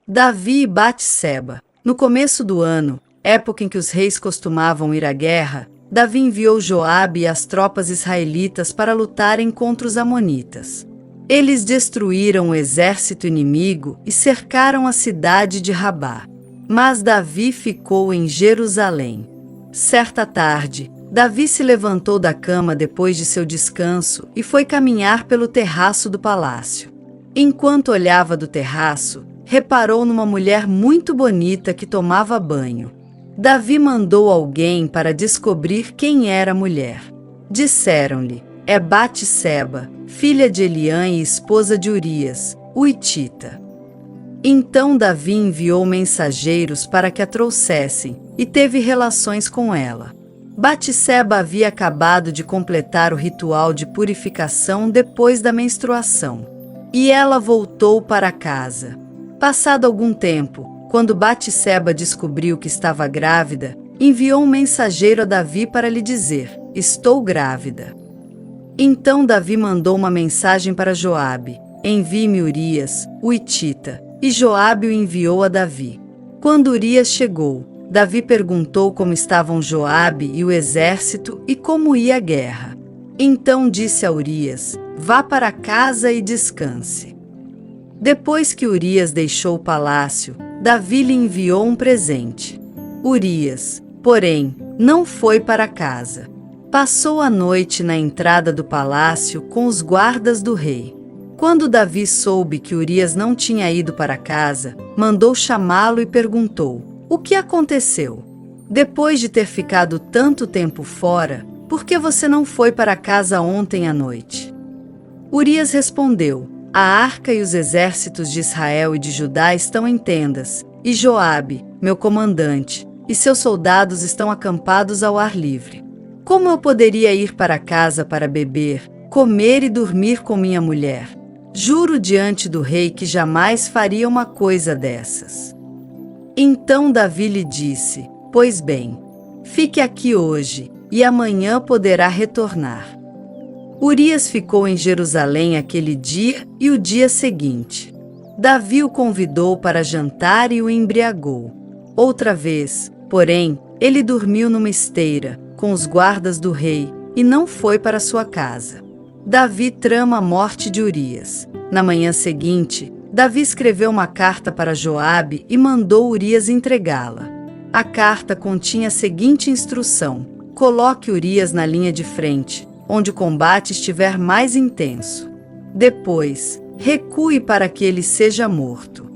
Davi e Batseba. No começo do ano, época em que os reis costumavam ir à guerra, Davi enviou Joabe e as tropas israelitas para lutarem contra os amonitas. Eles destruíram o exército inimigo e cercaram a cidade de Rabá. Mas Davi ficou em Jerusalém. Certa tarde, Davi se levantou da cama depois de seu descanso e foi caminhar pelo terraço do palácio. Enquanto olhava do terraço, reparou numa mulher muito bonita que tomava banho. Davi mandou alguém para descobrir quem era a mulher. Disseram-lhe: é Batseba, filha de Eliã e esposa de Urias, o hitita. Então Davi enviou mensageiros para que a trouxessem, e teve relações com ela. Batseba havia acabado de completar o ritual de purificação depois da menstruação. E ela voltou para casa. Passado algum tempo, quando Batseba descobriu que estava grávida, enviou um mensageiro a Davi para lhe dizer: estou grávida. Então Davi mandou uma mensagem para Joabe: envie-me Urias, o hitita. E Joabe o enviou a Davi. Quando Urias chegou, Davi perguntou como estavam Joabe e o exército e como ia a guerra. Então disse a Urias: vá para casa e descanse. Depois que Urias deixou o palácio, Davi lhe enviou um presente. Urias, porém, não foi para casa. Passou a noite na entrada do palácio com os guardas do rei. Quando Davi soube que Urias não tinha ido para casa, mandou chamá-lo e perguntou: o que aconteceu? Depois de ter ficado tanto tempo fora, por que você não foi para casa ontem à noite? Urias respondeu: a arca e os exércitos de Israel e de Judá estão em tendas, e Joabe, meu comandante, e seus soldados estão acampados ao ar livre. Como eu poderia ir para casa para beber, comer e dormir com minha mulher? Juro diante do rei que jamais faria uma coisa dessas. Então Davi lhe disse: pois bem, fique aqui hoje, e amanhã poderá retornar. Urias ficou em Jerusalém aquele dia e o dia seguinte. Davi o convidou para jantar e o embriagou. Outra vez, porém, ele dormiu numa esteira, com os guardas do rei, e não foi para sua casa. Davi trama a morte de Urias. Na manhã seguinte, Davi escreveu uma carta para Joabe e mandou Urias entregá-la. A carta continha a seguinte instrução: coloque Urias na linha de frente, onde o combate estiver mais intenso. Depois, recue para que ele seja morto.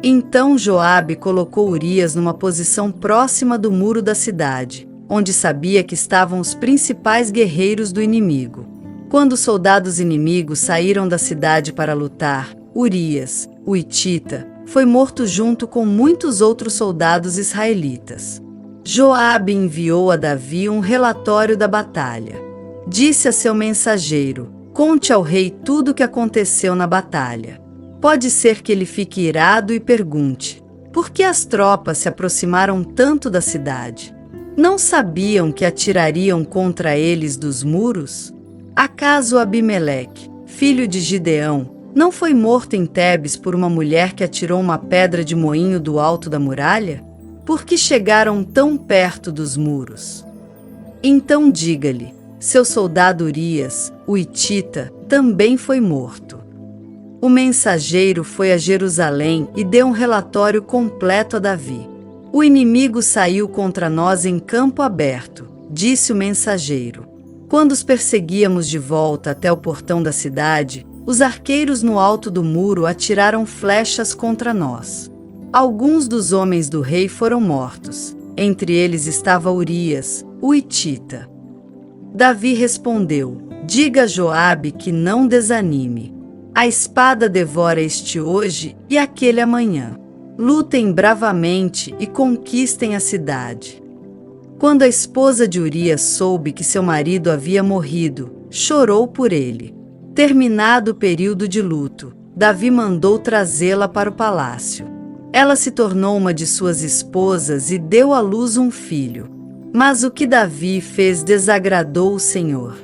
Então Joabe colocou Urias numa posição próxima do muro da cidade, onde sabia que estavam os principais guerreiros do inimigo. Quando os soldados inimigos saíram da cidade para lutar, Urias, o hitita, foi morto junto com muitos outros soldados israelitas. Joabe enviou a Davi um relatório da batalha. Disse a seu mensageiro: conte ao rei tudo o que aconteceu na batalha. Pode ser que ele fique irado e pergunte: por que as tropas se aproximaram tanto da cidade? Não sabiam que atirariam contra eles dos muros? Acaso Abimeleque, filho de Gideão, não foi morto em Tebes por uma mulher que atirou uma pedra de moinho do alto da muralha? Por que chegaram tão perto dos muros? Então diga-lhe: seu soldado Urias, o hitita, também foi morto. O mensageiro foi a Jerusalém e deu um relatório completo a Davi. O inimigo saiu contra nós em campo aberto, disse o mensageiro. Quando os perseguíamos de volta até o portão da cidade, os arqueiros no alto do muro atiraram flechas contra nós. Alguns dos homens do rei foram mortos. Entre eles estava Urias, o hitita. Davi respondeu: diga a Joabe que não desanime. A espada devora este hoje e aquele amanhã. Lutem bravamente e conquistem a cidade. Quando a esposa de Urias soube que seu marido havia morrido, chorou por ele. Terminado o período de luto, Davi mandou trazê-la para o palácio. Ela se tornou uma de suas esposas e deu à luz um filho. Mas o que Davi fez desagradou o Senhor.